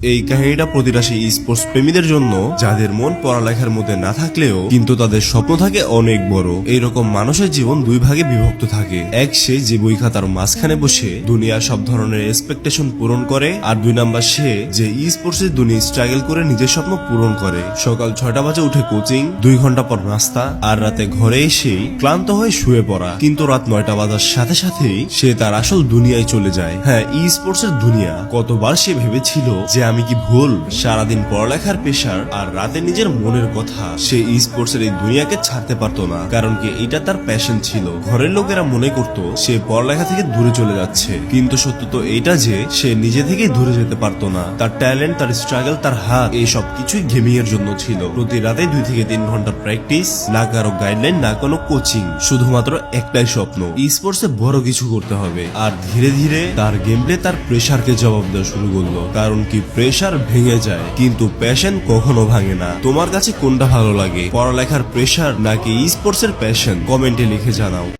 এই কাহিনীটা প্রতিটা সেই স্পোর্টস প্রেমীদের জন্য যাদের মন পড়ালেখার মধ্যে না থাকলেও কিন্তু তাদের স্বপ্ন থাকে অনেক বড়। এইরকম মানুষের জীবন দুই ভাগে বিভক্ত থাকে। এক সে যে বই খাতার মাঝখানে বসে দুনিয়ার সব ধরনের এক্সপেকটেশন পূরণ করে, আর দুই নাম্বার সে যে স্পোর্টস এর দুনিয়া স্ট্রাগল করে নিজের স্বপ্ন পূরণ করে। সকাল 6টা বাজে উঠে কোচিং, 2 ঘন্টা পর নাস্তা, আর রাতে ঘরে এসেই ক্লান্ত হয়ে শুয়ে পড়া। কিন্তু রাত 9টা বাজার সাথে সাথেই সে তার আসল দুনিয়ায় চলে যায়। হ্যাঁ, স্পোর্টস এর দুনিয়া। কতবার সে ভেবেছিল যে আমি কি ভুল, সারাদিন পড়ালেখার প্রেশার আর রাতে নিজের মনের কথা। সে স্পোর্টস এর এই দুনিয়াকে ছাড়তে পারতো না, কারণ কি এটা তার প্যাশন ছিল। ঘরের লোকেরা মনে করত সে পড়ালেখা থেকে দূরে চলে যাচ্ছে, কিন্তু সত্য তো এটা যে সে নিজে থেকেই দূরে যেতে পারতো না। তার ট্যালেন্ট, তার স্ট্রাগল, তার হাত, এই সব কিছুই গেমিং এর জন্য ছিল। প্রতি রাতে 2 থেকে 3 ঘন্টা প্র্যাকটিস, না কারো গাইডলাইন, না কোনো কোচিং, শুধুমাত্র একটাই স্বপ্ন, স্পোর্টস এ বড় কিছু করতে হবে। আর ধীরে ধীরে তার গেম প্লে তার প্রেশারকে জবাব দেওয়া শুরু করলো। কারণ কি প্রেশার ভেঙে যায়, কিন্তু প্যাশন কখনো ভাঙে না। তোমার কাছে কোনটা ভালো লাগে, পড়ালেখার প্রেশার নাকি স্পোর্টস এর প্যাশন? কমেন্টে লিখে জানাও।